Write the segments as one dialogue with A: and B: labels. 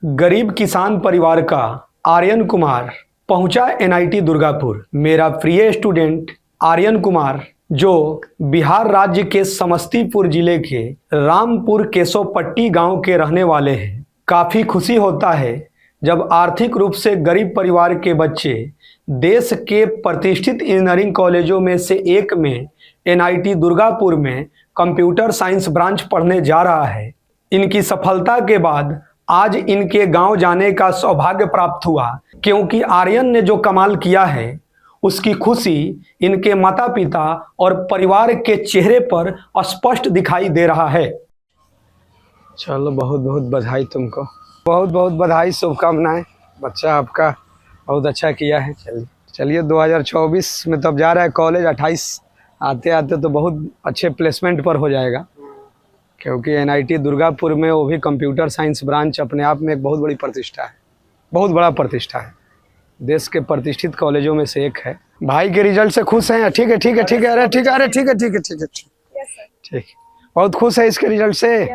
A: गरीब किसान परिवार का आर्यन कुमार पहुंचा एनआईटी दुर्गापुर। मेरा प्रिय स्टूडेंट आर्यन कुमार, जो बिहार राज्य के समस्तीपुर जिले के रामपुर केशवपट्टी गांव के रहने वाले हैं। काफ़ी खुशी होता है जब आर्थिक रूप से गरीब परिवार के बच्चे देश के प्रतिष्ठित इंजीनियरिंग कॉलेजों में से एक में एनआईटी दुर्गापुर में कंप्यूटर साइंस ब्रांच पढ़ने जा रहा है। इनकी सफलता के बाद आज इनके गांव जाने का सौभाग्य प्राप्त हुआ, क्योंकि आर्यन ने जो कमाल किया है उसकी खुशी इनके माता पिता और परिवार के चेहरे पर स्पष्ट दिखाई दे रहा है। चलो, बहुत बहुत बधाई तुमको, बहुत बहुत बधाई, शुभकामनाएं। बच्चा आपका बहुत अच्छा किया है। चलिए 2024 में तब जा रहा है कॉलेज, 28 आते आते तो बहुत अच्छे प्लेसमेंट पर हो जाएगा, क्योंकि एनआईटी दुर्गापुर में वो भी कंप्यूटर साइंस ब्रांच अपने आप में एक बहुत बड़ी प्रतिष्ठा है, बहुत बड़ा प्रतिष्ठा है। देश के प्रतिष्ठित कॉलेजों में से एक है। भाई के रिजल्ट से खुश हैं? ठीक है ठीक है ठीक है, अरे ठीक है, अरे ठीक है ठीक है ठीक है ठीक, बहुत खुश है इसके रिजल्ट से।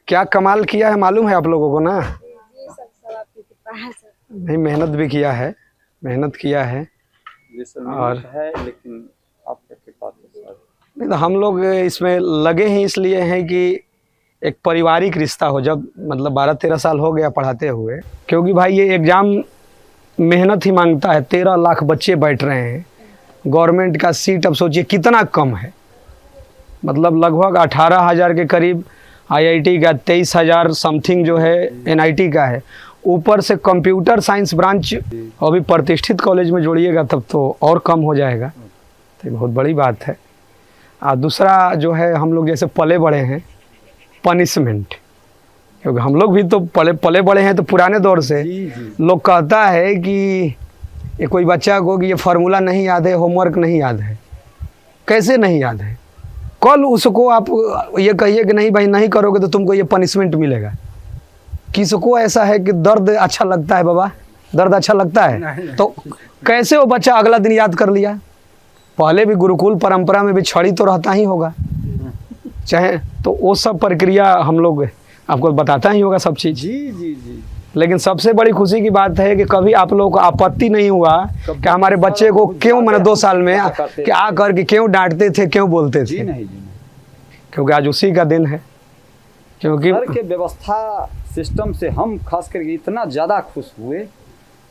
A: क्या कमाल किया है मालूम है आप लोगों को ना? नहीं, मेहनत भी किया है, मेहनत किया है। और
B: लेकिन आपके पास
A: नहीं तो हम लोग इसमें लगे ही इसलिए हैं कि एक पारिवारिक रिश्ता हो। जब मतलब 12-13 साल हो गया पढ़ाते हुए, क्योंकि भाई ये एग्ज़ाम मेहनत ही मांगता है। 13 लाख बच्चे बैठ रहे हैं, गवर्नमेंट का सीट अब सोचिए कितना कम है। मतलब लगभग 18,000 के करीब आईआईटी का, 23,000 समथिंग जो है एनआईटी का है। ऊपर से कंप्यूटर साइंस ब्रांच अभी प्रतिष्ठित कॉलेज में जोड़िएगा तब तो और कम हो जाएगा। तो बहुत बड़ी बात है। दूसरा जो है, हम लोग जैसे पले बड़े हैं, पनिशमेंट, क्योंकि हम लोग भी तो पले बड़े हैं। तो पुराने दौर से लोग कहता है कि ये कोई बच्चा को कि ये फार्मूला नहीं याद है, होमवर्क नहीं याद है। कैसे नहीं याद है? कल उसको आप ये कहिए कि नहीं भाई नहीं करोगे तो तुमको ये पनिशमेंट मिलेगा। किसको ऐसा है कि दर्द अच्छा लगता है? बाबा, दर्द अच्छा लगता है? नहीं। तो कैसे वो बच्चा अगला दिन याद कर लिया? पहले भी गुरुकुल परंपरा में भी छड़ी तो रहता ही होगा, चाहे तो वो सब प्रक्रिया हम लोग आपको बताता ही होगा सब चीज़।
B: जी जी जी।
A: लेकिन सबसे बड़ी खुशी की बात है कि कभी आप लोगों को आपत्ति नहीं हुआ कि हमारे बच्चे को क्यों मैंने 2 साल में कि आ करके क्यों डांटते थे, क्यों बोलते थे।
B: जी नहीं।
A: क्योंकि आज उसी का दिन है। क्योंकि
B: घर के व्यवस्था सिस्टम से हम खास करके इतना ज़्यादा खुश हुए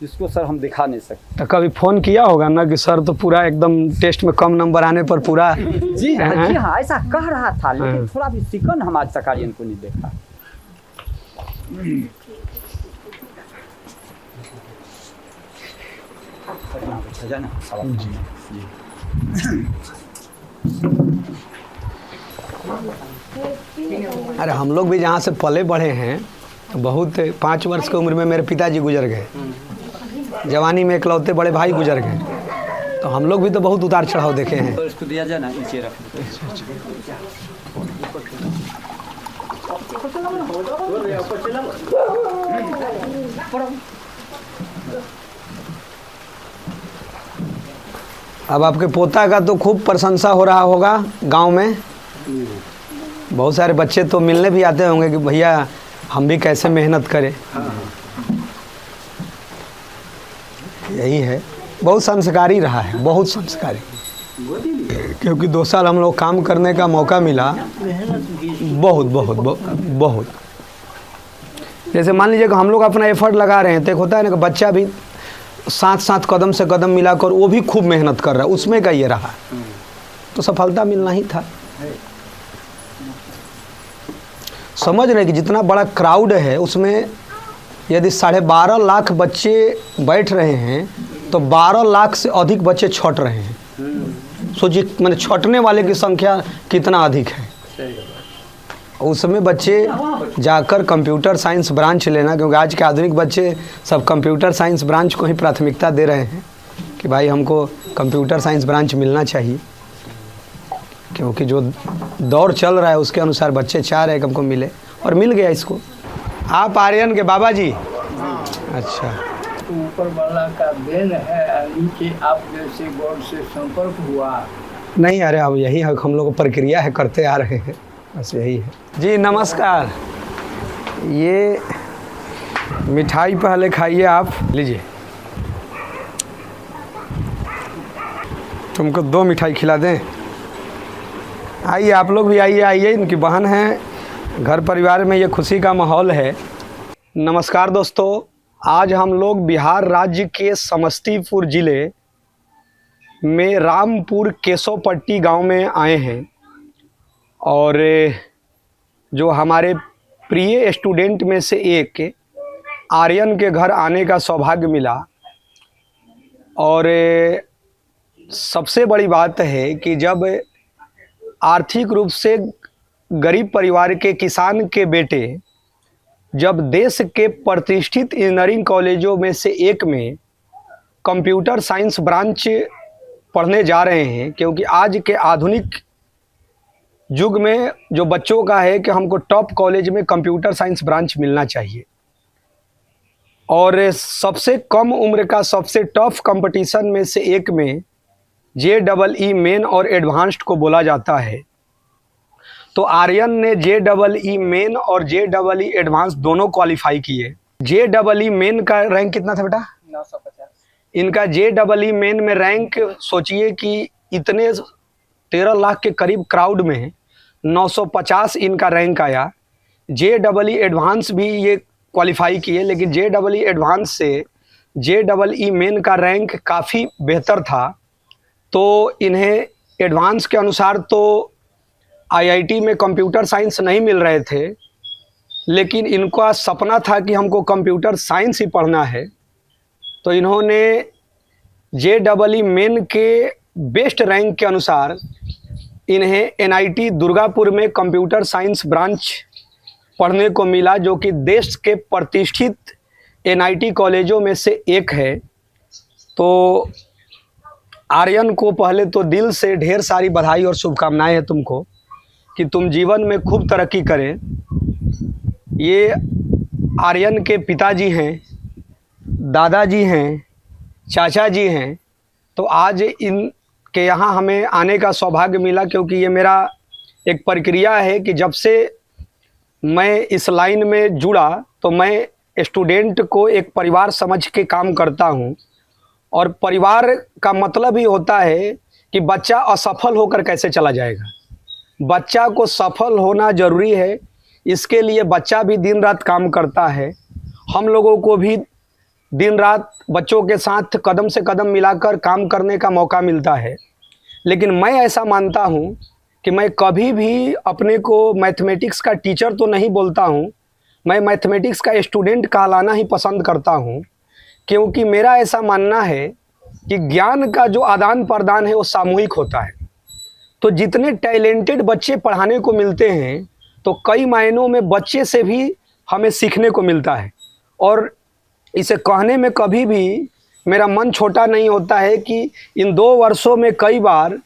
B: जिसको सर हम दिखा नहीं सकते।
A: तो कभी फ़ोन किया होगा ना कि सर तो पूरा एकदम टेस्ट में कम नंबर आने पर पूरा
B: जी हाँ, ऐसा कह रहा था, लेकिन थोड़ा भी सिकन हम आज तक आर्यन को नहीं देखा।
A: अरे हम लोग भी जहाँ से पले बढ़े हैं, बहुत 5 वर्ष की उम्र में मेरे पिताजी गुजर गए, जवानी में इकलौते बड़े भाई गुजर गए। तो हम लोग भी तो बहुत उतार चढ़ाव देखे हैं।
B: तो इसको दिया जाए ना, नीचे रख।
A: अब आपके पोता का तो खूब प्रशंसा हो रहा होगा गांव में। बहुत सारे बच्चे तो मिलने भी आते होंगे कि भैया हम भी कैसे मेहनत करें। यही है, बहुत संस्कारी रहा है, बहुत संस्कारी। क्योंकि 2 साल हम लोग काम करने का मौका मिला, बहुत बहुत बहुत बहुत। जैसे मान लीजिए कि हम लोग अपना एफर्ट लगा रहे हैं, तो एक होता है ना कि बच्चा भी साथ साथ कदम से कदम मिलाकर वो भी खूब मेहनत कर रहा है, उसमें का ये रहा, तो सफलता मिलना ही था। समझ रहे कि जितना बड़ा क्राउड है उसमें यदि 12.5 लाख बच्चे बैठ रहे हैं तो 12 लाख से अधिक बच्चे छट रहे हैं। सोचिए, मैंने छटने वाले की संख्या कितना अधिक है। उसमें बच्चे जाकर कंप्यूटर साइंस ब्रांच लेना, क्योंकि आज के आधुनिक बच्चे सब कंप्यूटर साइंस ब्रांच को ही प्राथमिकता दे रहे हैं कि भाई हमको कंप्यूटर साइंस ब्रांच मिलना चाहिए, क्योंकि जो दौर चल रहा है उसके अनुसार बच्चे चाह रहे हैं कि हमको मिले, और मिल गया इसको। आप आर्यन के बाबा जी? अच्छा,
C: ऊपर वाला का देन है, नीचे आप जैसे गॉड से संपर्क हुआ
A: नहीं? अरे अब यही हम लोग प्रक्रिया है, करते आ रहे हैं, बस यही है। जी नमस्कार। ये मिठाई पहले खाइए, आप लीजिए। तुमको 2 मिठाई खिला दें। आइए आप लोग भी आइए, आइए। इनकी बहन है, घर परिवार में ये खुशी का माहौल है। नमस्कार दोस्तों, आज हम लोग बिहार राज्य के समस्तीपुर ज़िले में रामपुर केशवपट्टी गांव में आए हैं और जो हमारे प्रिय स्टूडेंट में से एक आर्यन के घर आने का सौभाग्य मिला। और सबसे बड़ी बात है कि जब आर्थिक रूप से गरीब परिवार के किसान के बेटे जब देश के प्रतिष्ठित इंजीनियरिंग कॉलेजों में से एक में कंप्यूटर साइंस ब्रांच पढ़ने जा रहे हैं, क्योंकि आज के आधुनिक युग में जो बच्चों का है कि हमको टॉप कॉलेज में कंप्यूटर साइंस ब्रांच मिलना चाहिए और सबसे कम उम्र का सबसे टफ कंपटीशन में से एक में JEE मेन और एडवांस्ड को बोला जाता है। तो आर्यन ने JEE मेन और JEE एडवांस दोनों क्वालिफाई किए। JEE मेन का रैंक कितना था बेटा?
C: 950।
A: इनका JEE मेन में रैंक सोचिए कि इतने 13 लाख के करीब क्राउड में 950 इनका रैंक आया। JEE एडवांस भी ये क्वालिफाई किए, लेकिन JEE एडवांस से JEE मेन का रैंक काफ़ी बेहतर था। तो इन्हें एडवांस के अनुसार तो IIT में कंप्यूटर साइंस नहीं मिल रहे थे, लेकिन इनका सपना था कि हमको कंप्यूटर साइंस ही पढ़ना है। तो इन्होंने JEE मेन के बेस्ट रैंक के अनुसार इन्हें NIT दुर्गापुर में कंप्यूटर साइंस ब्रांच पढ़ने को मिला, जो कि देश के प्रतिष्ठित NIT कॉलेजों में से एक है। तो आर्यन को पहले तो दिल से ढेर सारी बधाई और शुभकामनाएं हैं तुमको कि तुम जीवन में खूब तरक्की करें। ये आर्यन के पिताजी हैं, दादाजी हैं, चाचा जी हैं। तो आज इनके यहाँ हमें आने का सौभाग्य मिला, क्योंकि ये मेरा एक प्रक्रिया है कि जब से मैं इस लाइन में जुड़ा तो मैं स्टूडेंट को एक परिवार समझ के काम करता हूँ। और परिवार का मतलब ही होता है कि बच्चा असफल होकर कैसे चला जाएगा। बच्चा को सफल होना ज़रूरी है, इसके लिए बच्चा भी दिन रात काम करता है। हम लोगों को भी दिन रात बच्चों के साथ कदम से कदम मिलाकर काम करने का मौका मिलता है। लेकिन मैं ऐसा मानता हूँ कि मैं कभी भी अपने को मैथमेटिक्स का टीचर तो नहीं बोलता हूँ, मैं मैथमेटिक्स का स्टूडेंट कहलाना ही पसंद करता हूँ। क्योंकि मेरा ऐसा मानना है कि ज्ञान का जो आदान प्रदान है वो सामूहिक होता है। तो जितने टैलेंटेड बच्चे पढ़ाने को मिलते हैं, तो कई मायनों में बच्चे से भी हमें सीखने को मिलता है। और इसे कहने में कभी भी मेरा मन छोटा नहीं होता है कि इन 2 वर्षों में कई बार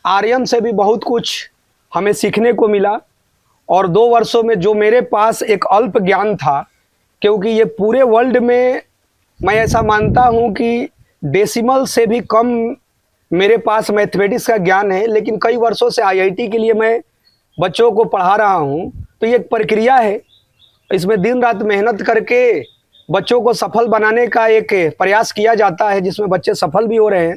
A: आर्यन से भी बहुत कुछ हमें सीखने को मिला। और 2 वर्षों में जो मेरे पास एक अल्प ज्ञान था, क्योंकि ये पूरे वर्ल्ड में मैं ऐसा मानता हूँ कि डेसिमल से भी कम मेरे पास मैथमेटिक्स का ज्ञान है, लेकिन कई वर्षों से IIT के लिए मैं बच्चों को पढ़ा रहा हूँ। तो ये एक प्रक्रिया है, इसमें दिन रात मेहनत करके बच्चों को सफल बनाने का एक प्रयास किया जाता है, जिसमें बच्चे सफल भी हो रहे हैं।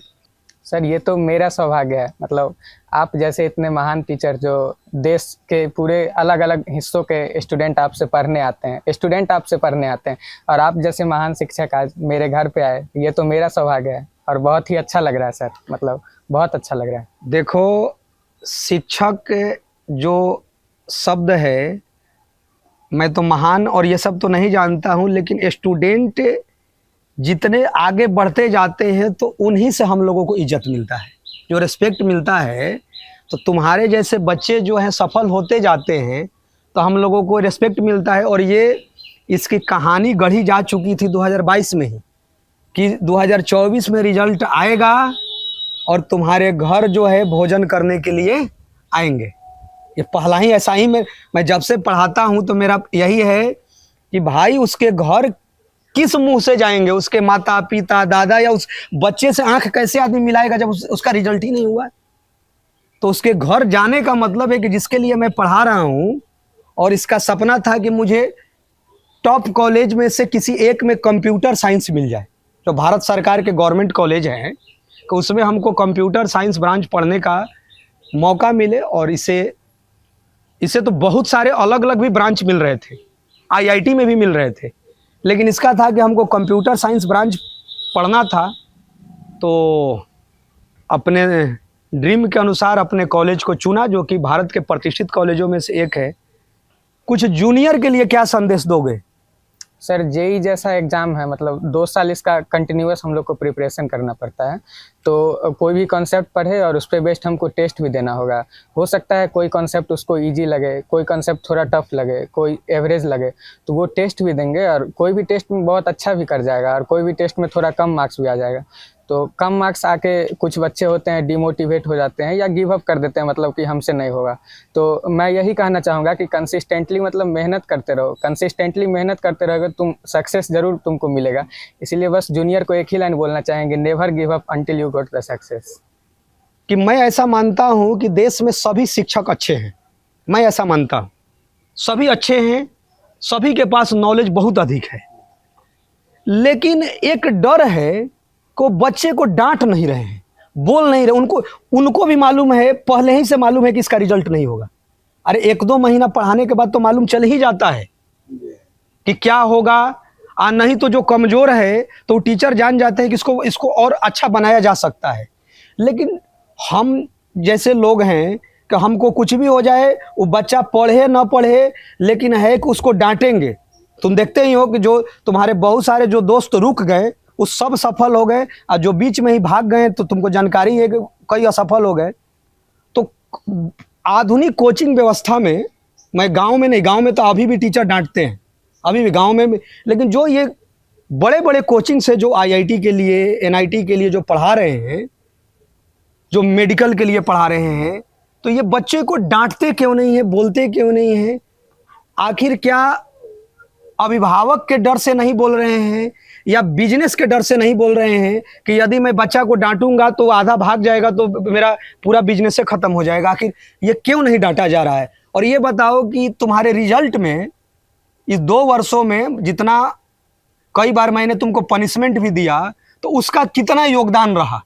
D: सर ये तो मेरा सौभाग्य है, मतलब आप जैसे इतने महान टीचर जो देश के पूरे अलग अलग हिस्सों के स्टूडेंट आपसे पढ़ने आते हैं और आप जैसे महान शिक्षक आज मेरे घर पे आए, ये तो मेरा सौभाग्य है और बहुत ही अच्छा लग रहा है सर, मतलब बहुत अच्छा लग रहा है।
A: देखो, शिक्षक जो शब्द है, मैं तो महान और ये सब तो नहीं जानता हूँ, लेकिन स्टूडेंट जितने आगे बढ़ते जाते हैं तो उन्हीं से हम लोगों को इज्जत मिलता है, जो रिस्पेक्ट मिलता है। तो तुम्हारे जैसे बच्चे जो हैं सफल होते जाते हैं तो हम लोगों को रिस्पेक्ट मिलता है। और ये इसकी कहानी गढ़ी जा चुकी थी 2022 में ही कि 2024 में रिजल्ट आएगा और तुम्हारे घर जो है भोजन करने के लिए आएंगे। ये पहला ही ऐसा ही मैं जब से पढ़ाता हूँ तो मेरा यही है कि भाई उसके घर किस मुंह से जाएंगे, उसके माता पिता दादा या उस बच्चे से आंख कैसे आदमी मिलाएगा जब उसका रिजल्ट ही नहीं हुआ। तो उसके घर जाने का मतलब है कि जिसके लिए मैं पढ़ा रहा हूँ और इसका सपना था कि मुझे टॉप कॉलेज में से किसी एक में कंप्यूटर साइंस मिल जाए, जो भारत सरकार के गवर्नमेंट कॉलेज हैं, कि उसमें हमको कंप्यूटर साइंस ब्रांच पढ़ने का मौका मिले, और इसे तो बहुत सारे अलग अलग भी ब्रांच मिल रहे थे, आईआईटी में भी मिल रहे थे, लेकिन इसका था कि हमको कंप्यूटर साइंस ब्रांच पढ़ना था, तो अपने ड्रीम के अनुसार अपने कॉलेज को चुना, जो कि भारत के प्रतिष्ठित कॉलेजों में से एक है। कुछ जूनियर के लिए क्या संदेश दोगे?
D: सर जेई जैसा एग्ज़ाम है, मतलब 2 साल इसका कंटिन्यूअस हम लोग को प्रिपरेशन करना पड़ता है। तो कोई भी कॉन्सेप्ट पढ़े और उस पर बेस्ड हमको टेस्ट भी देना होगा। हो सकता है कोई कॉन्सेप्ट उसको इजी लगे, कोई कॉन्सेप्ट थोड़ा टफ लगे, कोई एवरेज लगे, तो वो टेस्ट भी देंगे, और कोई भी टेस्ट में बहुत अच्छा भी कर जाएगा और कोई भी टेस्ट में थोड़ा कम मार्क्स भी आ जाएगा। तो कम मार्क्स आके कुछ बच्चे होते हैं डिमोटिवेट हो जाते हैं या गिव अप कर देते हैं, मतलब कि हमसे नहीं होगा। तो मैं यही कहना चाहूँगा कि कंसिस्टेंटली मतलब मेहनत करते रहो, कंसिस्टेंटली मेहनत करते रहोगे तुम सक्सेस ज़रूर तुमको मिलेगा। इसीलिए बस जूनियर को एक ही लाइन बोलना चाहेंगे, never give up until you got the success.
A: कि मैं ऐसा मानता हूँ कि देश में सभी शिक्षक अच्छे हैं, मैं ऐसा मानता हूँ, सभी अच्छे हैं, सभी के पास नॉलेज बहुत अधिक है, लेकिन एक डर है को बच्चे को डांट नहीं रहे हैं, बोल नहीं रहे। उनको भी मालूम है, पहले ही से मालूम है कि इसका रिजल्ट नहीं होगा। अरे 1-2 महीना पढ़ाने के बाद तो मालूम चल ही जाता है कि क्या होगा, नहीं तो जो कमज़ोर है तो टीचर जान जाते हैं कि इसको और अच्छा बनाया जा सकता है। लेकिन हम जैसे लोग हैं कि हमको कुछ भी हो जाए, वो बच्चा पढ़े ना पढ़े, लेकिन है कि उसको डांटेंगे। तुम देखते ही हो कि जो तुम्हारे बहुत सारे जो दोस्त रुक गए वो सब सफल हो गए, और जो बीच में ही भाग गए तो तुमको जानकारी है कि कई असफल हो गए। तो आधुनिक कोचिंग व्यवस्था में, मैं गांव में नहीं, गांव में तो अभी भी टीचर डांटते हैं, अभी भी गांव में भी, लेकिन जो ये बड़े बड़े कोचिंग से जो आईआईटी के लिए, एनआईटी के लिए जो पढ़ा रहे हैं, जो मेडिकल के लिए पढ़ा रहे हैं, तो ये बच्चे को डांटते क्यों नहीं है, बोलते क्यों नहीं है? आखिर क्या अभिभावक के डर से नहीं बोल रहे हैं, या बिजनेस के डर से नहीं बोल रहे हैं कि यदि मैं बच्चा को डांटूंगा तो आधा भाग जाएगा तो मेरा पूरा बिजनेस से ख़त्म हो जाएगा? आखिर ये क्यों नहीं डांटा जा रहा है? और ये बताओ कि तुम्हारे रिजल्ट में इस 2 वर्षों में जितना कई बार मैंने तुमको पनिशमेंट भी दिया, तो उसका कितना योगदान रहा?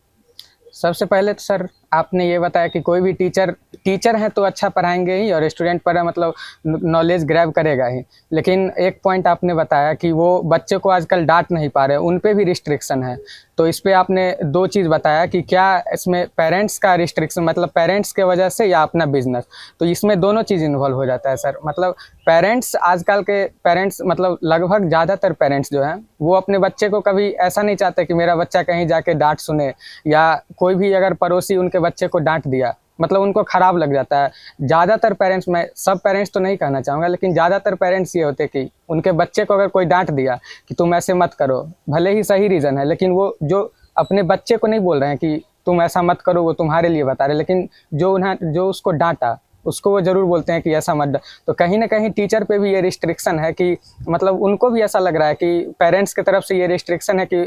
D: सबसे पहले तो सर आपने ये बताया कि कोई भी टीचर है तो अच्छा पढ़ाएंगे ही और स्टूडेंट पर मतलब नॉलेज ग्रैब करेगा ही। लेकिन एक पॉइंट आपने बताया कि वो बच्चे को आजकल डांट नहीं पा रहे, उन पे भी रिस्ट्रिक्शन है। तो इस पे आपने 2 चीज़ बताया कि क्या इसमें पेरेंट्स का रिस्ट्रिक्शन, मतलब पेरेंट्स के वजह से, या अपना बिजनेस। तो इसमें दोनों चीज़ इन्वॉल्व हो जाता है सर। मतलब पेरेंट्स, आजकल के पेरेंट्स, मतलब लगभग ज़्यादातर पेरेंट्स जो हैं वो अपने बच्चे को कभी ऐसा नहीं चाहते कि मेरा बच्चा कहीं जाके डांट सुने, या कोई भी अगर पड़ोसी उनके बच्चे को डांट दिया, मतलब उनको ख़राब लग जाता है। ज़्यादातर पेरेंट्स, मैं सब पेरेंट्स तो नहीं कहना चाहूँगा, लेकिन ज़्यादातर पेरेंट्स ये होते कि उनके बच्चे को अगर कोई डांट दिया कि तुम ऐसे मत करो, भले ही सही रीज़न है, लेकिन वो जो अपने बच्चे को नहीं बोल रहे हैं कि तुम ऐसा मत करो, वो तुम्हारे लिए बता रहे, लेकिन जो उसको डांटा उसको वो ज़रूर बोलते हैं कि ऐसा मत। तो कहीं ना कहीं टीचर पे भी ये रिस्ट्रिक्शन है कि मतलब उनको भी ऐसा लग रहा है कि पेरेंट्स की तरफ से ये रिस्ट्रिक्शन है कि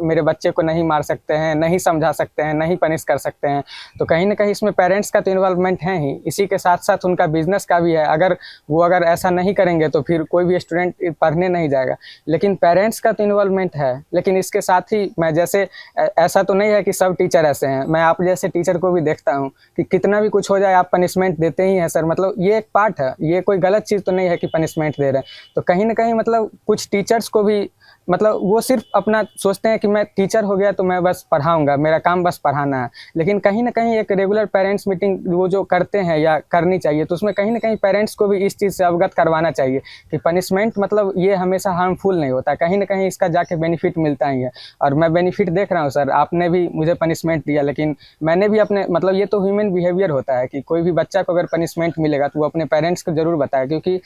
D: मेरे बच्चे को नहीं मार सकते हैं, नहीं समझा सकते हैं, नहीं पनिश कर सकते हैं। तो कहीं ना कहीं इसमें पेरेंट्स का तो इन्वॉल्वमेंट है ही, इसी के साथ साथ उनका बिजनेस का भी है। अगर ऐसा नहीं करेंगे तो फिर कोई भी स्टूडेंट पढ़ने नहीं जाएगा। लेकिन पेरेंट्स का तो इन्वॉल्वमेंट है, लेकिन इसके साथ ही मैं जैसे, ऐसा तो नहीं है कि सब टीचर ऐसे हैं, मैं आप जैसे टीचर को भी देखता हूँ कि कितना भी कुछ हो जाए आप पनिशमेंट देते ही है सर। मतलब ये एक पार्ट है, ये कोई गलत चीज़ तो नहीं है कि पनिशमेंट दे रहे हैं। तो कहीं ना कहीं मतलब कुछ टीचर्स को भी मतलब वो सिर्फ अपना सोचते हैं कि मैं टीचर हो गया तो मैं बस पढ़ाऊंगा, मेरा काम बस पढ़ाना है। लेकिन कहीं ना कहीं एक रेगुलर पेरेंट्स मीटिंग वो जो करते हैं या करनी चाहिए, तो उसमें कहीं ना कहीं पेरेंट्स को भी इस चीज़ से अवगत करवाना चाहिए कि पनिशमेंट मतलब ये हमेशा हार्मफुल नहीं होता, कहीं ना कहीं इसका जाके बेनिफिट मिलता ही है। और मैं बेनिफिट देख रहा हूँ सर, आपने भी मुझे पनिशमेंट दिया, लेकिन मैंने भी अपने, मतलब ये तो ह्यूमन बिहेवियर होता है कि कोई भी बच्चा को अगर पनिशमेंट मिलेगा तो वो अपने पेरेंट्स को ज़रूर बताए, क्योंकि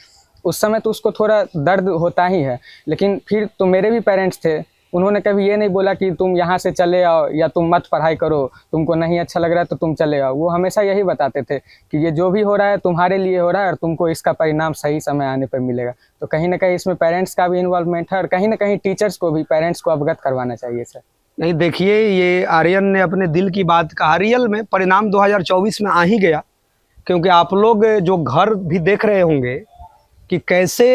D: उस समय तो उसको थोड़ा दर्द होता ही है। लेकिन फिर तो मेरे भी पेरेंट्स थे, उन्होंने कभी ये नहीं बोला कि तुम यहाँ से चले आओ या तुम मत पढ़ाई करो, तुमको नहीं अच्छा लग रहा है तो तुम चले आओ। वो हमेशा यही बताते थे कि ये जो भी हो रहा है तुम्हारे लिए हो रहा है और तुमको इसका परिणाम सही समय आने पर मिलेगा। तो कहीं ना कहीं इसमें पेरेंट्स का भी इन्वॉल्वमेंट है और कहीं ना कहीं टीचर्स को भी पेरेंट्स को अवगत करवाना चाहिए सर।
A: नहीं, देखिए, ये आर्यन ने अपने दिल की बात कहा। रियल में परिणाम 2024 में आ ही गया, क्योंकि आप लोग जो घर भी देख रहे होंगे कि कैसे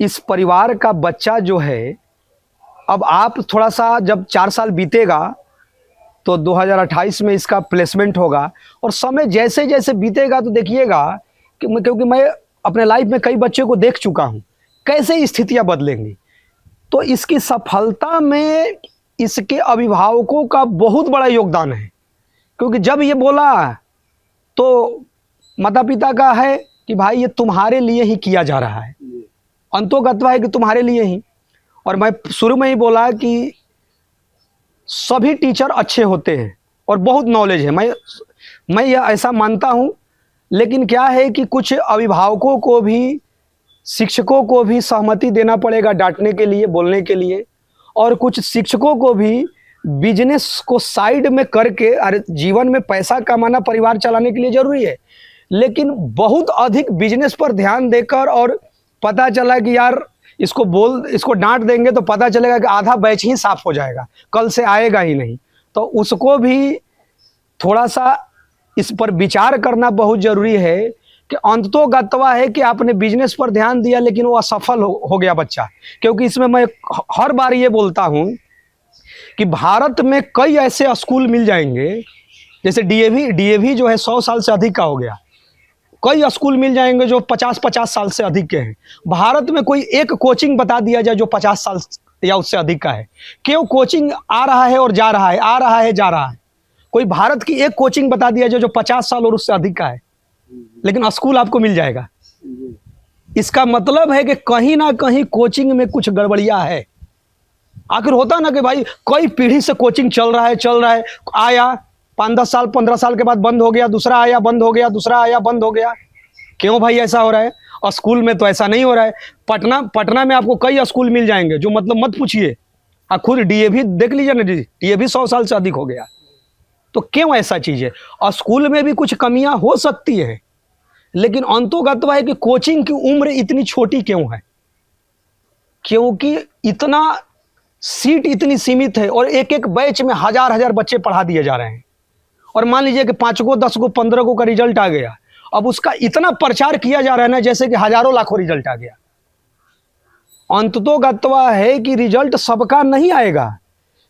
A: इस परिवार का बच्चा जो है, अब आप थोड़ा सा जब 4 साल बीतेगा तो 2028 में इसका प्लेसमेंट होगा, और समय जैसे जैसे बीतेगा तो देखिएगा कि क्योंकि मैं अपने लाइफ में कई बच्चों को देख चुका हूँ कैसे स्थितियाँ बदलेंगी। तो इसकी सफलता में इसके अभिभावकों का बहुत बड़ा योगदान है, क्योंकि जब ये बोला तो माता पिता का है कि भाई ये तुम्हारे लिए ही किया जा रहा है, अंतोगत्वा है कि तुम्हारे लिए ही। और मैं शुरू में ही बोला कि सभी टीचर अच्छे होते हैं और बहुत नॉलेज है, मैं यह ऐसा मानता हूँ, लेकिन क्या है कि कुछ अभिभावकों को भी, शिक्षकों को भी सहमति देना पड़ेगा डांटने के लिए, बोलने के लिए, और कुछ शिक्षकों को भी बिजनेस को साइड में करके, अरे जीवन में पैसा कमाना परिवार चलाने के लिए ज़रूरी है, लेकिन बहुत अधिक बिजनेस पर ध्यान देकर, और पता चला कि यार इसको डांट देंगे तो पता चलेगा कि आधा बैच ही साफ हो जाएगा, कल से आएगा ही नहीं, तो उसको भी थोड़ा सा इस पर विचार करना बहुत ज़रूरी है कि अंततोगत्वा है कि आपने बिजनेस पर ध्यान दिया लेकिन वो असफल हो गया बच्चा। क्योंकि इसमें मैं हर बार ये बोलता हूँ कि भारत में कई ऐसे स्कूल मिल जाएंगे, जैसे डीएवी जो है 100 साल से अधिक का हो गया, कई स्कूल मिल जाएंगे जो 50-50 साल से अधिक के हैं। भारत में कोई एक कोचिंग बता दिया जाए जो 50 साल या उससे अधिक का है, क्यों कोचिंग आ रहा है और जा रहा है, आ रहा है जा रहा है। कोई भारत की एक कोचिंग बता दिया जाए जो 50 साल और उससे अधिक का है, लेकिन स्कूल आपको मिल जाएगा। इसका मतलब है कि कहीं ना कहीं कोचिंग में कुछ गड़बड़िया है। आखिर होता ना कि भाई कई पीढ़ी से कोचिंग चल रहा है, आया 5-10 साल 15 साल के बाद बंद हो गया, दूसरा आया बंद हो गया, दूसरा आया बंद हो गया। क्यों भाई ऐसा हो रहा है? और स्कूल में तो ऐसा नहीं हो रहा है। पटना में आपको कई स्कूल मिल जाएंगे जो मतलब मत पूछिए, खुद डीएवी देख लीजिए ना, डीएवी 100 साल से अधिक हो गया। तो क्यों ऐसा चीज़ है? और स्कूल में भी कुछ कमियां हो सकती है, लेकिन अंतोगत्वा है कि कोचिंग की उम्र इतनी छोटी क्यों है? क्योंकि इतना सीट इतनी सीमित है और एक एक बैच में हजार बच्चे पढ़ा दिए जा रहे हैं। और मान लीजिए कि 5 को 10 को 15 को का रिजल्ट आ गया, अब उसका इतना प्रचार किया जा रहा है ना जैसे कि हजारों लाखों रिजल्ट आ गया। अंततोगत्वा है कि रिजल्ट सबका नहीं आएगा,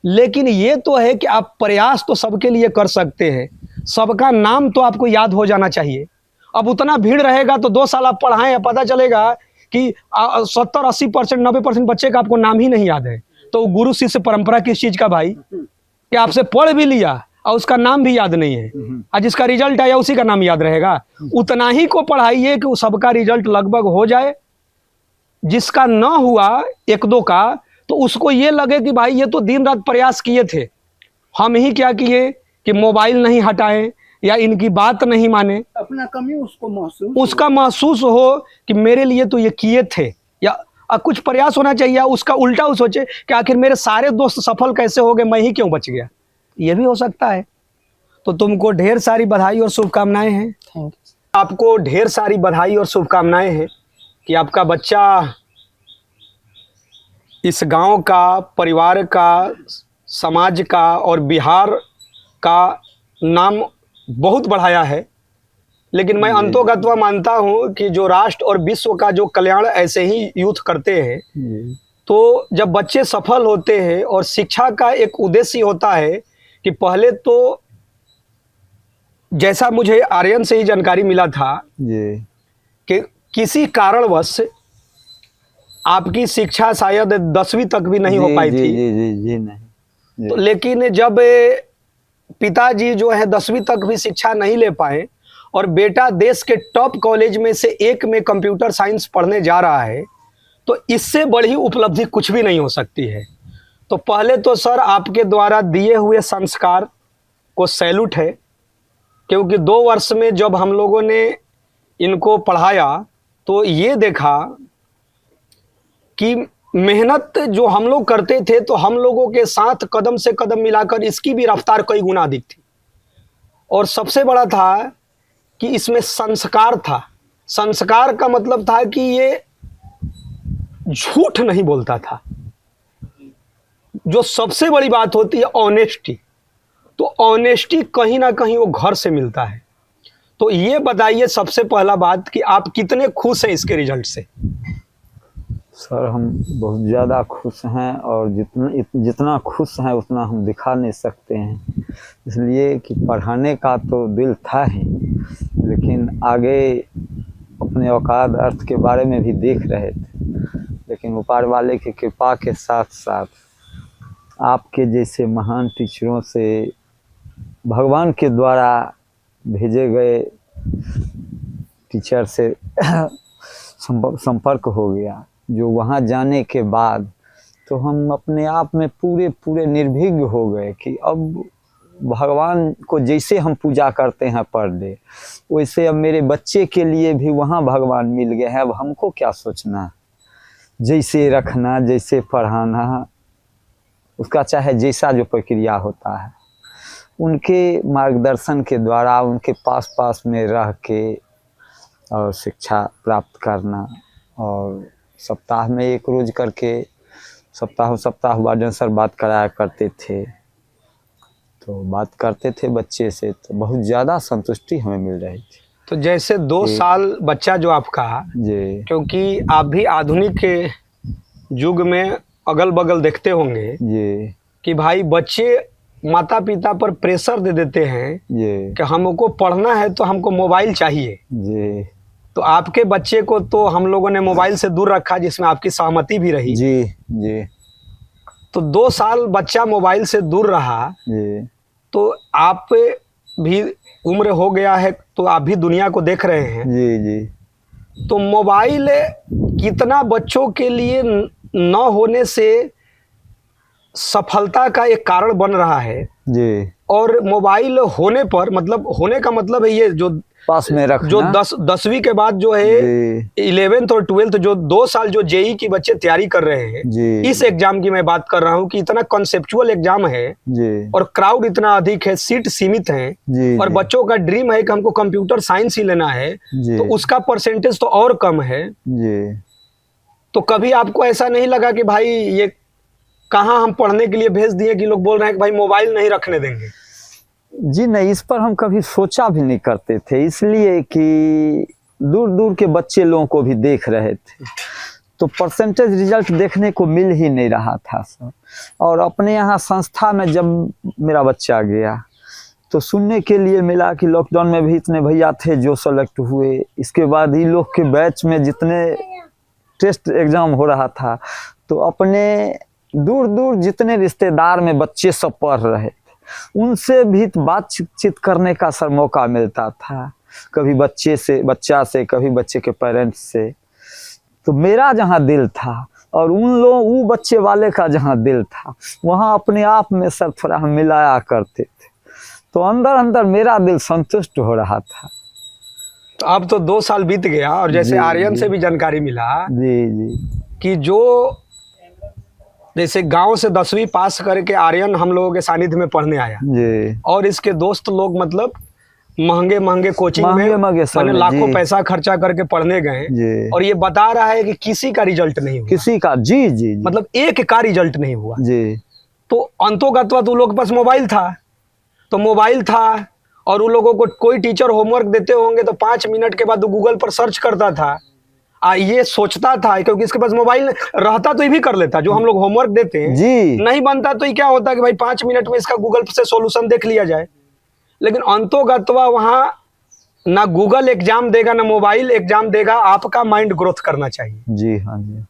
A: लेकिन ये तो है कि आप प्रयास तो सबके लिए कर सकते हैं, सबका नाम तो आपको याद हो जाना चाहिए। अब उतना भीड़ रहेगा तो 2 साल आप पढ़ाएं, पता चलेगा कि 70-80% 90% बच्चे का आपको नाम ही नहीं याद है, तो गुरु शिष्य परंपरा किस चीज का भाई, कि आपसे पढ़ भी लिया और उसका नाम भी याद नहीं है, और जिसका रिजल्ट आया उसी का नाम याद रहेगा। उतना ही को पढ़ाइए कि सबका रिजल्ट लगभग हो जाए, जिसका न हुआ 1-2 का तो उसको ये लगे कि भाई ये तो दिन रात प्रयास किए थे, हम ही क्या किए कि मोबाइल नहीं हटाएं या इनकी बात नहीं माने,
C: अपना कमी
A: उसका महसूस हो कि मेरे लिए तो ये किए थे, या कुछ प्रयास होना चाहिए। उसका उल्टा वो सोचे कि आखिर मेरे सारे दोस्त सफल कैसे हो गए, मैं ही क्यों बच गया। ये भी हो सकता है। तो तुमको ढेर सारी बधाई और शुभकामनाएं हैं।
D: Thank you.
A: आपको ढेर सारी बधाई और शुभकामनाएं हैं कि आपका बच्चा इस गांव का, परिवार का, समाज का और बिहार का नाम बहुत बढ़ाया है। लेकिन मैं अंतोगत्वा मानता हूं कि जो राष्ट्र और विश्व का जो कल्याण ऐसे ही यूथ करते हैं, तो जब बच्चे सफल होते हैं और शिक्षा का एक उद्देश्य होता है कि पहले तो, जैसा मुझे आर्यन से ही जानकारी मिला था कि किसी कारणवश आपकी शिक्षा शायद 10वीं तक भी नहीं हो पाई थी।
B: जी नहीं।
A: तो लेकिन जब पिताजी जो है 10वीं तक भी शिक्षा नहीं ले पाए और बेटा देश के टॉप कॉलेज में से एक में कंप्यूटर साइंस पढ़ने जा रहा है, तो इससे बड़ी उपलब्धि कुछ भी नहीं हो सकती है। तो पहले तो सर आपके द्वारा दिए हुए संस्कार को सैल्यूट है, क्योंकि 2 वर्ष में जब हम लोगों ने इनको पढ़ाया तो ये देखा कि मेहनत जो हम लोग करते थे तो हम लोगों के साथ कदम से कदम मिलाकर इसकी भी रफ्तार कई गुना अधिक थी। और सबसे बड़ा था कि इसमें संस्कार था। संस्कार का मतलब था कि ये झूठ नहीं बोलता था, जो सबसे बड़ी बात होती है ऑनेस्टी। तो ऑनेस्टी कहीं ना कहीं वो घर से मिलता है। तो ये बताइए सबसे पहला बात कि आप कितने खुश हैं इसके रिजल्ट से?
B: सर हम बहुत ज़्यादा खुश हैं और जितना खुश हैं उतना हम दिखा नहीं सकते हैं, इसलिए कि पढ़ाने का तो दिल था ही, लेकिन आगे अपने औकात अर्थ के बारे में भी देख रहे थे, लेकिन ऊपर वाले की कृपा के साथ साथ आपके जैसे महान टीचरों से भगवान के द्वारा भेजे गए टीचर से संपर्क हो गया, जो वहाँ जाने के बाद तो हम अपने आप में पूरे निर्भीक हो गए कि अब भगवान को जैसे हम पूजा करते हैं पर डे, वैसे अब मेरे बच्चे के लिए भी वहाँ भगवान मिल गए हैं। अब हमको क्या सोचना, जैसे रखना, जैसे पढ़ाना, उसका चाहे जैसा जो प्रक्रिया होता है, उनके मार्गदर्शन के द्वारा उनके पास में रह के और शिक्षा प्राप्त करना, और सप्ताह में एक रोज करके सप्ताह वार्डन सर बात कराया करते थे, तो बात करते थे बच्चे से, तो बहुत ज़्यादा संतुष्टि हमें मिल रही थी।
A: तो जैसे 2 साल बच्चा जो आपका,
B: जी,
A: क्योंकि आप भी आधुनिक के युग में अगल बगल देखते होंगे
B: जी,
A: कि भाई बच्चे माता पिता पर प्रेशर दे देते हैं
B: जी,
A: कि हमको पढ़ना है तो हमको मोबाइल चाहिए।
B: जी,
A: तो आपके बच्चे को तो हम लोगों ने मोबाइल से दूर रखा, जिसमें आपकी सहमति भी रही।
B: जी, जी,
A: तो 2 साल बच्चा मोबाइल से दूर रहा,
B: जी,
A: तो आप भी उम्र हो गया है, तो आप भी दुनिया को देख रहे हैं।
B: जी, जी,
A: तो मोबाइल कितना बच्चों के लिए न होने से सफलता का एक कारण बन रहा है,
B: जी,
A: और मोबाइल होने पर, मतलब होने का मतलब है ये जो
B: पास में रखना,
A: जो 10वीं के बाद जो है 11th और 12th, जो 2 साल जो जेई की बच्चे तैयारी कर रहे हैं,
B: जी,
A: इस एग्जाम की मैं बात कर रहा हूँ कि इतना कॉन्सेप्चुअल एग्जाम है
B: जी,
A: और क्राउड इतना अधिक है, सीट सीमित है,
B: जी,
A: और
B: जी,
A: बच्चों का ड्रीम है कि हमको कंप्यूटर साइंस ही लेना है,
B: जी,
A: तो उसका परसेंटेज तो और कम है।
B: जी,
A: तो कभी आपको ऐसा नहीं लगा कि भाई ये कहाँ हम पढ़ने के लिए भेज दिए कि लोग बोल रहे हैं कि भाई मोबाइल नहीं रखने देंगे?
B: जी नहीं, इस पर हम कभी सोचा भी नहीं करते थे, इसलिए कि दूर दूर के बच्चे लोगों को भी देख रहे थे, तो परसेंटेज रिजल्ट देखने को मिल ही नहीं रहा था सर। और अपने यहाँ संस्था में जब मेरा बच्चा गया तो सुनने के लिए मिला कि लॉकडाउन में भी इतने भैया थे जो सेलेक्ट हुए, इसके बाद ही लोग के बैच में जितने टेस्ट एग्जाम हो रहा था, तो अपने दूर दूर जितने रिश्तेदार में बच्चे सब पढ़ रहे थे, उनसे भी बातचीत करने का सर मौका मिलता था, कभी बच्चा से कभी बच्चे के पेरेंट्स से। तो मेरा जहाँ दिल था और वो बच्चे वाले का जहाँ दिल था, वहाँ अपने आप में सर थोड़ा हम मिलाया करते थे, तो अंदर अंदर मेरा दिल संतुष्ट हो रहा था।
A: तो अब तो 2 साल बीत गया, और जैसे आर्यन से भी जानकारी मिला
B: जी, जी,
A: कि जो जैसे गांव से 10वीं पास करके आर्यन हम लोगों के सानिध्य में पढ़ने आया,
B: जी,
A: और इसके दोस्त लोग मतलब महंगे कोचिंग में
B: माने
A: लाखों पैसा खर्चा करके पढ़ने गए, और ये बता रहा है कि किसी का रिजल्ट नहीं हुआ,
B: किसी का, जी, जी,
A: मतलब एक का रिजल्ट नहीं हुआ।
B: जी,
A: तो अंतोगत्वा तो लोग के पास मोबाइल था, तो मोबाइल था, और उन लोगों को कोई टीचर होमवर्क देते होंगे तो 5 मिनट के बाद वो गूगल पर सर्च करता था, ये सोचता था, क्योंकि इसके पास मोबाइल रहता तो ये भी कर लेता, जो हम लोग होमवर्क देते हैं
B: जी,
A: नहीं बनता तो ये क्या होता कि भाई 5 मिनट में इसका गूगल से सॉल्यूशन देख लिया जाए। लेकिन अंतोगत्वा वहां ना गूगल एग्जाम देगा ना मोबाइल एग्जाम देगा, आपका माइंड ग्रोथ करना चाहिए।
B: जी, हाँ जी।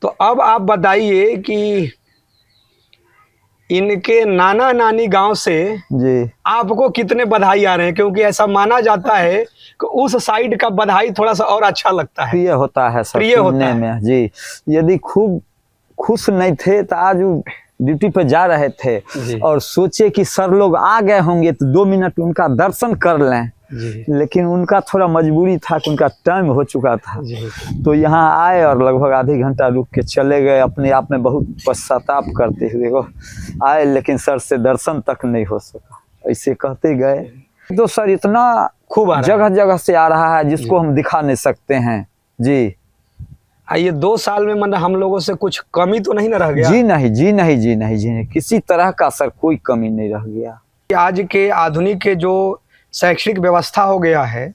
A: तो अब आप बताइए कि इनके नाना नानी गांव से
B: जी,
A: आपको कितने बधाई आ रहे हैं, क्योंकि ऐसा माना जाता है कि उस साइड का बधाई थोड़ा सा और अच्छा लगता है,
B: प्रिय होता है सर,
A: प्रिय होता
B: सुनने
A: है।
B: में। जी, यदि खूब खुश नहीं थे तो आज वो ड्यूटी पे जा रहे थे और सोचे कि सर लोग आ गए होंगे तो 2 मिनट उनका दर्शन कर लें, लेकिन उनका थोड़ा मजबूरी था कि उनका टाइम हो चुका था, तो यहाँ आए और लगभग आधे घंटा रुक के चले गए, अपने आप में बहुत पश्चाताप करते हुए आए, लेकिन सर से दर्शन तक नहीं हो सका, ऐसे कहते गए। तो सर इतना
A: खूब
B: जगह जगह से आ रहा है जिसको हम दिखा नहीं सकते हैं। जी,
A: ये 2 साल में मतलब हम लोगों से कुछ कमी तो नहीं ना रह गया?
B: जी नहीं, जी नहीं, जी नहीं, जी नहीं, किसी तरह का सर कोई कमी नहीं रह गया।
A: आज के आधुनिक के जो शैक्षणिक व्यवस्था हो गया है,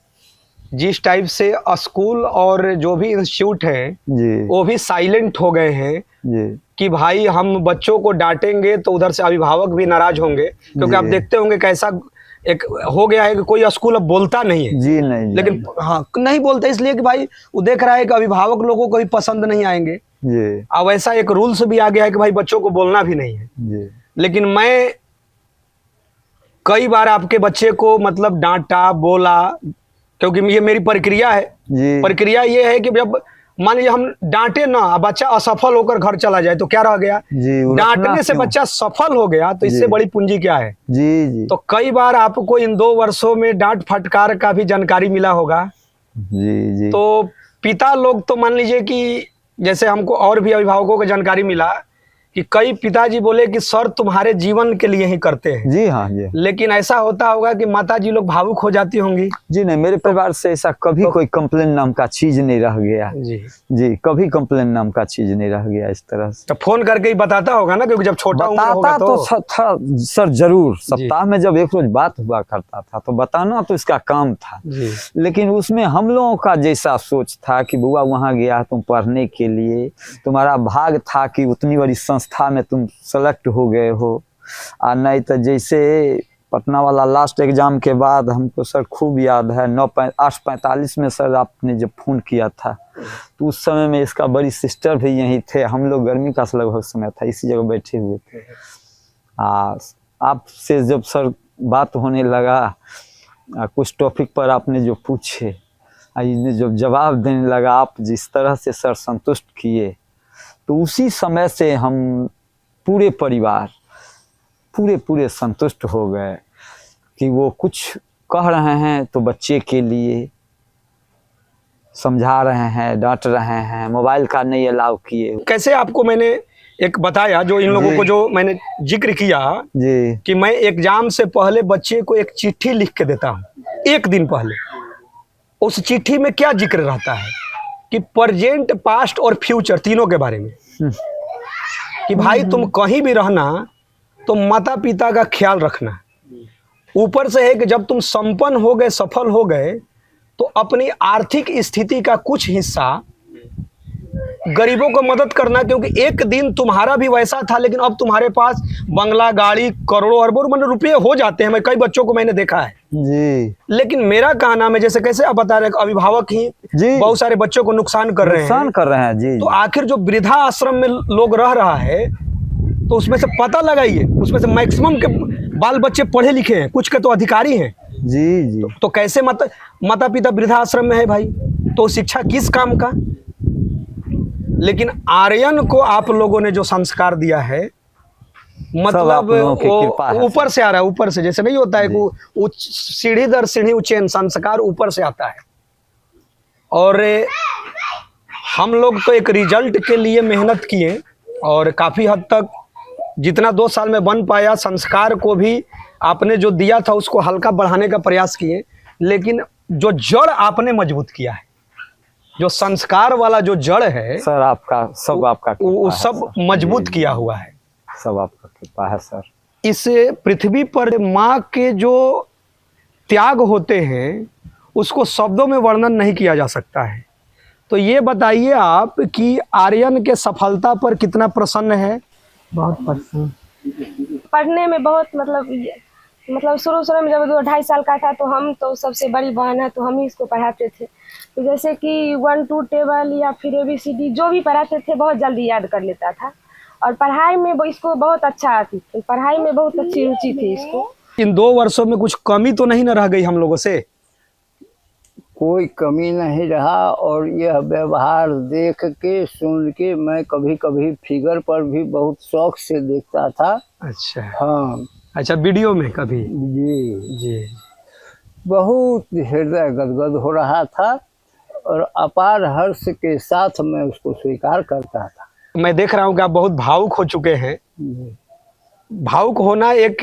A: जिस टाइप से स्कूल और जो भी इंस्टीट्यूट है
B: जी
A: वो भी साइलेंट हो गए हैं
B: जी
A: कि भाई हम बच्चों को डांटेंगे तो उधर से अभिभावक भी नाराज होंगे, क्योंकि आप
B: जी।
A: देखते होंगे कैसा एक हो गया है कि कोई स्कूल अब बोलता नहीं है।
B: जी नहीं
A: लेकिन हाँ नहीं बोलते इसलिए कि भाई वो देख रहा है कि अभिभावक लोगों को भी पसंद नहीं आएंगे।
B: जी
A: अब ऐसा एक रूल्स भी आ गया है कि भाई बच्चों को बोलना भी नहीं है।
B: जी
A: लेकिन मैं कई बार आपके बच्चे को मतलब डांटा बोला, क्योंकि ये मेरी प्रक्रिया है।
B: जी
A: प्रक्रिया ये है कि जब मान लीजिए हम डांटे ना, बच्चा असफल होकर घर चला जाए तो क्या रह गया?
B: जी वो रखना
A: डांटने से
B: क्यों?
A: बच्चा सफल हो गया तो इससे
B: जी।
A: बड़ी पूंजी क्या है?
B: जी जी
A: तो कई बार आपको इन 2 वर्षों में डांट फटकार का भी जानकारी मिला होगा।
B: जी जी
A: तो पिता लोग तो मान लीजिए कि जैसे हमको और भी अभिभावकों को जानकारी मिला कि कई पिताजी बोले कि सर तुम्हारे जीवन के लिए ही करते हैं।
B: जी हाँ जी
A: लेकिन ऐसा होता होगा कि माता जी लोग भावुक हो जाती होंगी।
B: जी नहीं, मेरे परिवार से ऐसा कभी कोई कंप्लेन नाम का चीज नहीं रह गया।
A: जी
B: जी कभी कंप्लेन नाम का चीज नहीं रह गया इस तरह से।
A: तो फोन करके ही बताता होगा ना, क्योंकि जब छोटा उम्र होगा
B: बताता तो था सर जरूर, सप्ताह में जब एक रोज बात हुआ करता था तो बताना तो इसका काम था।
A: जी
B: लेकिन उसमें हम लोगों का जैसा सोच था कि बुआ वहाँ गया तुम पढ़ने के लिए, तुम्हारा भाग था कि उतनी बड़ी संस्था में तुम सेलेक्ट हो गए हो, और नहीं तो जैसे पटना वाला लास्ट एग्जाम के बाद हमको सर खूब याद है 8:45 में सर आपने जब फोन किया था तो उस समय में इसका बड़ी सिस्टर भी यहीं थे, हम लोग गर्मी का लगभग समय था, इसी जगह बैठे हुए थे। आपसे जब सर बात होने लगा कुछ टॉपिक पर आपने जो पूछे जब जवाब देने लगा, आप जिस तरह से सर संतुष्ट किए तो उसी समय से हम पूरे परिवार पूरे संतुष्ट हो गए कि वो कुछ कह रहे हैं तो बच्चे के लिए समझा रहे हैं, डांट रहे हैं, मोबाइल का नहीं अलाउ किए।
A: कैसे आपको मैंने एक बताया जो इन लोगों को जो मैंने जिक्र किया
B: जी
A: कि मैं एग्जाम से पहले बच्चे को एक चिट्ठी लिख के देता हूँ, एक दिन पहले। उस चिट्ठी में क्या जिक्र रहता है कि प्रेजेंट, पास्ट और फ्यूचर तीनों के बारे में, कि भाई तुम कहीं भी रहना तो माता पिता का ख्याल रखना। ऊपर से है कि जब तुम संपन्न हो गए, सफल हो गए, तो अपनी आर्थिक स्थिति का कुछ हिस्सा गरीबों को मदद करना, क्योंकि एक दिन तुम्हारा भी वैसा था लेकिन अब तुम्हारे पास बंगला, गाड़ी, करोड़ों अरबों मतलब रुपये हो जाते हैं। मैं कई बच्चों को मैंने देखा है।
B: जी
A: लेकिन मेरा कहना में जैसे कैसे आप बता रहे हैं अभिभावक ही
B: जी
A: बहुत सारे बच्चों को नुकसान कर रहे
B: नुकसान
A: हैं,
B: कर रहे हैं। जी
A: तो आखिर जो वृद्धा आश्रम में लोग रह रहा है तो उसमें से पता लगाइए, उसमें से मैक्सिमम के बाल बच्चे पढ़े लिखे हैं, कुछ के तो अधिकारी हैं।
B: जी जी
A: तो कैसे माता पिता वृद्धाश्रम में है भाई, तो शिक्षा किस काम का? लेकिन आर्यन को आप लोगों ने जो संस्कार दिया है, मतलब
B: आप लोगों की कृपा है।
A: वो ऊपर से आ रहा है, ऊपर से, जैसे नहीं होता है कि सीढ़ी दर सीढ़ी उच्चैन संस्कार ऊपर से आता है। और हम लोग तो एक रिजल्ट के लिए मेहनत किए और काफ़ी हद तक जितना 2 साल में बन पाया, संस्कार को भी आपने जो दिया था उसको हल्का बढ़ाने का प्रयास किए, लेकिन जो जड़ आपने मजबूत किया है, जो संस्कार वाला जो जड़ है
B: सर आपका सब आपका
A: वो
B: कृपा है
A: सब
B: सर।
A: मजबूत
B: जी,
A: किया हुआ है।
B: सब आपका कृपा है सर।
A: इस पृथ्वी पर माँ के जो त्याग होते हैं उसको शब्दों में वर्णन नहीं किया जा सकता है। तो ये बताइए आप कि आर्यन के सफलता पर कितना प्रसन्न है?
E: बहुत प्रसन्न। पढ़ने में बहुत मतलब शुरू में जब 2-2.5 साल का था तो हम तो सबसे बड़ी बहन है तो हम ही इसको पढ़ाते थे। तो जैसे कि 1-2 टेबल या फिर ABCD जो भी पढ़ाते थे बहुत जल्दी याद कर लेता था, और पढ़ाई में इसको बहुत अच्छा आती थी, पढ़ाई में बहुत अच्छी रुचि थी इसको।
A: इन 2 वर्षों में कुछ कमी तो नहीं न रह गई हम लोगों से?
C: कोई कमी नहीं रहा, और यह व्यवहार देख के सुन के मैं कभी कभी फिगर पर भी बहुत शौक से देखता था।
A: अच्छा
C: हाँ
A: अच्छा, वीडियो में कभी?
C: जी
A: जी
C: बहुत हृदय गदगद हो रहा था और अपार हर्ष के साथ मैं उसको स्वीकार करता था।
A: मैं देख रहा हूँ कि आप बहुत भावुक हो चुके हैं। भावुक होना एक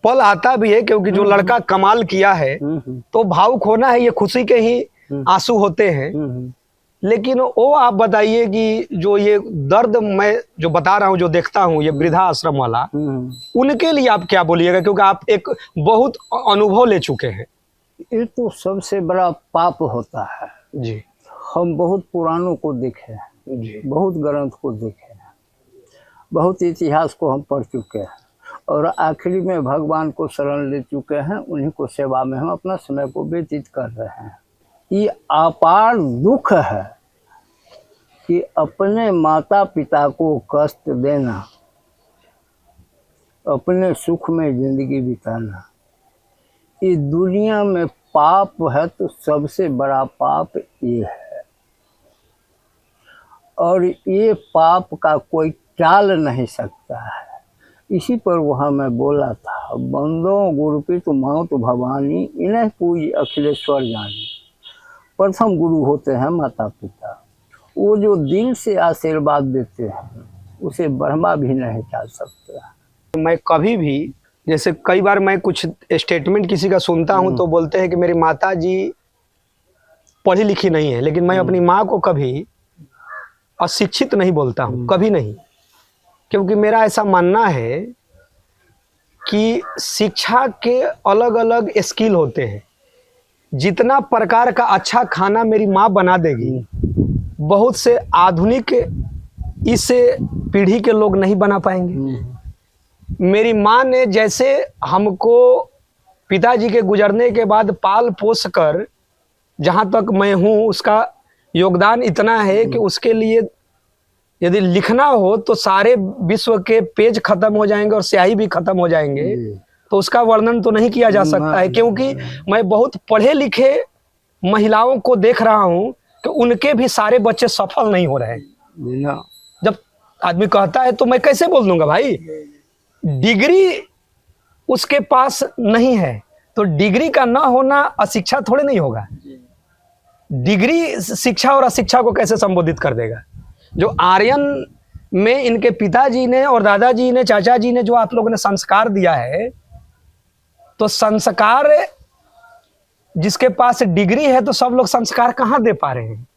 A: पल आता भी है, क्योंकि जो लड़का कमाल किया है तो भावुक होना है, ये खुशी के ही आंसू होते हैं। लेकिन वो आप बताइए कि जो ये दर्द मैं जो बता रहा हूँ, जो देखता हूँ ये वृद्धा आश्रम वाला, उनके लिए आप क्या बोलिएगा, क्योंकि आप एक बहुत अनुभव ले चुके हैं।
C: ये तो सबसे बड़ा पाप होता है।
A: जी
C: हम बहुत पुराणों को देखे हैं,
A: जी
C: बहुत ग्रंथ को देखे हैं, बहुत इतिहास को हम पढ़ चुके हैं और आखिरी में भगवान को शरण ले चुके हैं। उन्हीं को सेवा में हम अपना समय को व्यतीत कर रहे हैं। ये अपार दुख है कि अपने माता पिता को कष्ट देना, अपने सुख में जिंदगी बिताना, ये दुनिया में पाप है तो सबसे बड़ा पाप ये है। और ये पाप का कोई टाल नहीं सकता है। इसी पर वहाँ मैं बोला था, बंदों गुरुपित मात भवानी, इन्हें पूज अखिलेश्वर जानी। प्रथम गुरु होते हैं माता पिता। वो जो दिल से आशीर्वाद देते हैं उसे ब्रह्मा भी नहीं टाल सकता।
A: मैं कभी भी, जैसे कई बार मैं कुछ स्टेटमेंट किसी का सुनता हूं तो बोलते हैं कि मेरी माता जी पढ़ी लिखी नहीं है, लेकिन मैं अपनी माँ को कभी अशिक्षित नहीं बोलता हूं, कभी नहीं। क्योंकि मेरा ऐसा मानना है कि शिक्षा के अलग अलग स्किल होते हैं। जितना प्रकार का अच्छा खाना मेरी माँ बना देगी, बहुत से आधुनिक इस पीढ़ी के लोग नहीं बना पाएंगे। मेरी माँ ने जैसे हमको पिताजी के गुजरने के बाद पाल पोस कर जहाँ तक मैं हूँ, उसका योगदान इतना है कि उसके लिए यदि लिखना हो तो सारे विश्व के पेज खत्म हो जाएंगे और स्याही भी खत्म हो जाएंगे, तो उसका वर्णन तो नहीं किया जा सकता है। क्योंकि मैं बहुत पढ़े लिखे महिलाओं को देख रहा हूँ कि उनके भी सारे बच्चे सफल नहीं हो रहे हैं। जब आदमी कहता है तो मैं कैसे बोल दूंगा भाई, डिग्री उसके पास नहीं है तो डिग्री का ना होना अशिक्षा थोड़े नहीं होगा। डिग्री शिक्षा और अशिक्षा को कैसे संबोधित कर देगा। जो आर्यन में इनके पिताजी ने और दादाजी ने, चाचा जी ने जो आप लोगों ने संस्कार दिया है, तो संस्कार जिसके पास डिग्री है तो सब लोग संस्कार कहाँ दे पा रहे हैं।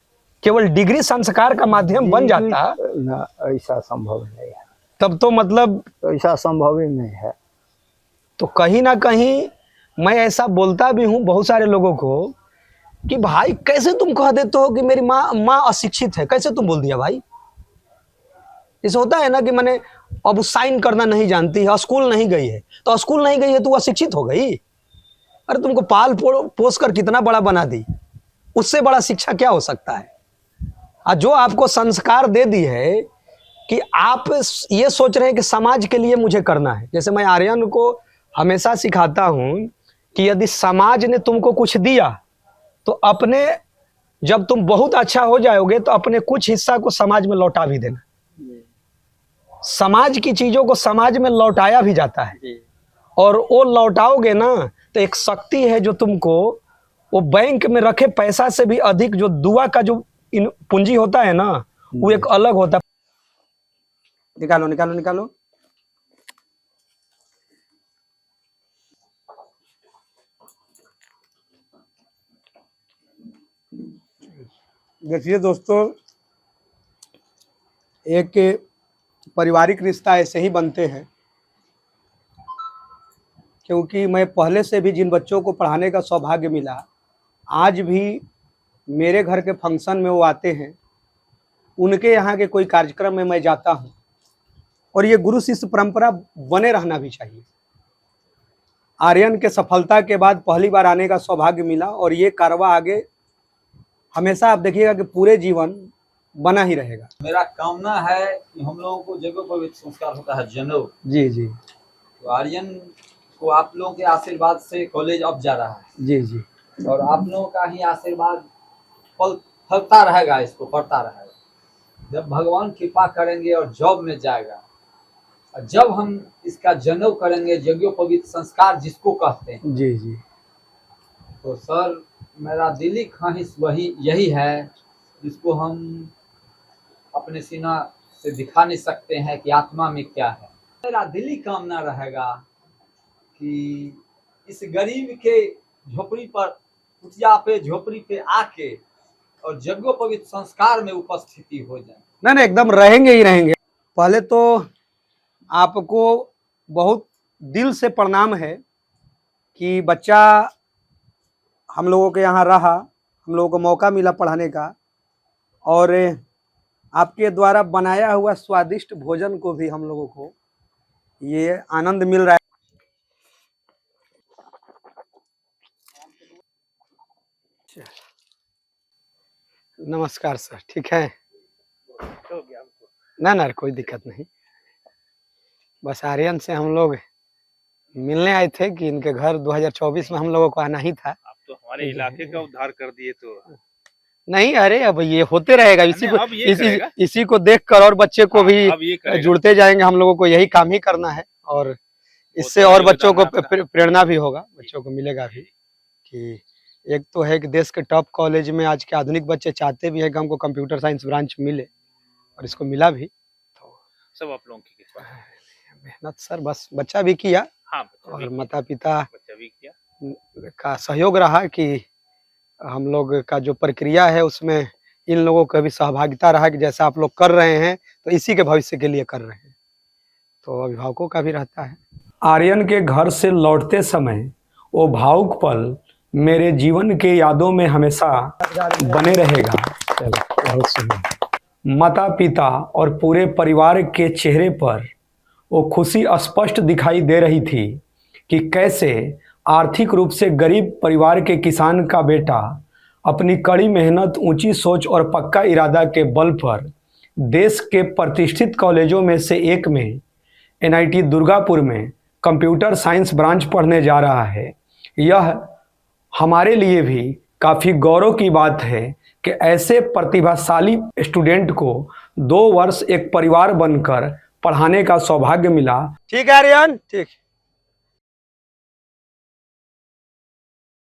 A: केवल डिग्री संस्कार का माध्यम बन जाता
C: ना, ऐसा संभव नहीं है।
A: तब तो मतलब
C: ऐसा संभव ही नहीं है।
A: तो कहीं ना कहीं मैं ऐसा बोलता भी हूँ बहुत सारे लोगों को कि भाई कैसे तुम कह देते हो कि मेरी माँ अशिक्षित है, कैसे तुम बोल दिया भाई। जैसे होता है ना कि मैंने अब साइन करना नहीं जानती है, स्कूल नहीं गई है, तो स्कूल नहीं गई है तो अशिक्षित हो गई। अरे तुमको पाल पोस कर कितना बड़ा बना दी, उससे बड़ा शिक्षा क्या हो सकता है। और जो आपको संस्कार दे दी है कि आप ये सोच रहे हैं कि समाज के लिए मुझे करना है। जैसे मैं आर्यन को हमेशा सिखाता हूं कि यदि समाज ने तुमको कुछ दिया तो अपने, जब तुम बहुत अच्छा हो जाओगे तो अपने कुछ हिस्सा को समाज में लौटा भी देना। समाज की चीजों को समाज में लौटाया भी जाता है, और वो लौटाओगे ना तो एक शक्ति है जो तुमको वो बैंक में रखे पैसा से भी अधिक जो दुआ का जो पूंजी होता है ना, वो एक अलग होता है। निकालो निकालो निकालो। देखिए दोस्तों, एक पारिवारिक रिश्ता ऐसे ही बनते हैं। क्योंकि मैं पहले से भी जिन बच्चों को पढ़ाने का सौभाग्य मिला, आज भी मेरे घर के फंक्शन में वो आते हैं, उनके यहाँ के कोई कार्यक्रम में मैं जाता हूँ, और ये गुरु शिष्य परंपरा बने रहना भी चाहिए। आर्यन के सफलता के बाद पहली बार आने का सौभाग्य मिला, और ये कारवा आगे हमेशा आप देखिएगा कि पूरे जीवन बना ही रहेगा।
F: मेरा कामना है कि हम लोगों को जगह पर एक संस्कार होता है जनेऊ।
A: जी जी।
F: तो आर्यन को आप लोगों के आशीर्वाद से कॉलेज अब जा रहा है।
A: जी जी।
F: और आप लोगों का ही आशीर्वाद फलता रहेगा, इसको पढ़ता रहेगा। जब भगवान कृपा करेंगे और जॉब में जाएगा, और जब हम इसका जनेऊ करेंगे, यज्ञोपवीत संस्कार जिसको कहते हैं,
A: जी जी,
F: तो सर मेरा दिली ख्वाहिश यही है जिसको हम अपने सीना से दिखा नहीं सकते हैं कि आत्मा में क्या है। मेरा दिली कामना रहेगा कि इस गरीब के झोपड़ी पर, कुटिया पे, झोपड़ी पे आके और यज्ञोपवीत संस्कार में उपस्थिति हो जाए।
A: नहीं एकदम रहेंगे ही रहेंगे। पहले तो आपको बहुत दिल से प्रणाम है कि बच्चा हम लोगों के यहाँ रहा, हम लोगों को मौका मिला पढ़ाने का, और आपके द्वारा बनाया हुआ स्वादिष्ट भोजन को भी हम लोगों को ये आनंद मिल रहा है। नमस्कार सर, ठीक है? ना ना कोई दिक्कत नहीं, बस आर्यन से हम लोग मिलने आए थे कि इनके घर 2024 में हम लोगों को आना ही था।
G: आप तो हमारे इलाके का उद्धार कर दिए तो।
A: नहीं, अरे अब ये होते रहेगा,
G: अब ये करेगा।
A: इसी को देखकर और बच्चे को
G: अब ये
A: भी
G: करेगा।
A: जुड़ते जाएंगे। हम लोगों को यही काम ही करना है, और इससे
G: तो
A: और बच्चों को
G: योगदान आपका।
A: प्रेरणा भी होगा, बच्चों को मिलेगा भी कि एक तो है कि देश के टॉप कॉलेज में आज के आधुनिक बच्चे चाहते भी है कि हमको कंप्यूटर साइंस ब्रांच मिले, और इसको मिला भी। तो
G: सब आप लोगों की कृपा है।
A: मेहनत सर बस बच्चा भी किया,
G: हाँ, बच्चा
A: और
G: भी किया,
A: माता पिता
G: बच्चा भी किया।
A: का सहयोग रहा कि हम लोग का जो प्रक्रिया है उसमें इन लोगों का भी सहभागिता रहा कि जैसा आप लोग कर रहे हैं तो इसी के भविष्य के लिए कर रहे हैं, तो अभिभावकों का भी रहता है। आर्यन के घर से लौटते समय वो भावुक पल मेरे जीवन के यादों में हमेशा बने रहेगा। चलो, बहुत सुंदर। माता पिता और पूरे परिवार के चेहरे पर वो खुशी स्पष्ट दिखाई दे रही थी कि कैसे आर्थिक रूप से गरीब परिवार के किसान का बेटा अपनी कड़ी मेहनत, ऊंची सोच और पक्का इरादा के बल पर देश के प्रतिष्ठित कॉलेजों में से एक में NIT दुर्गापुर में कंप्यूटर साइंस ब्रांच पढ़ने जा रहा है। यह हमारे लिए भी काफ़ी गौरव की बात है कि ऐसे प्रतिभाशाली स्टूडेंट को 2 वर्ष एक परिवार बनकर पढ़ाने का सौभाग्य मिला। ठीक है आर्यन, ठीक।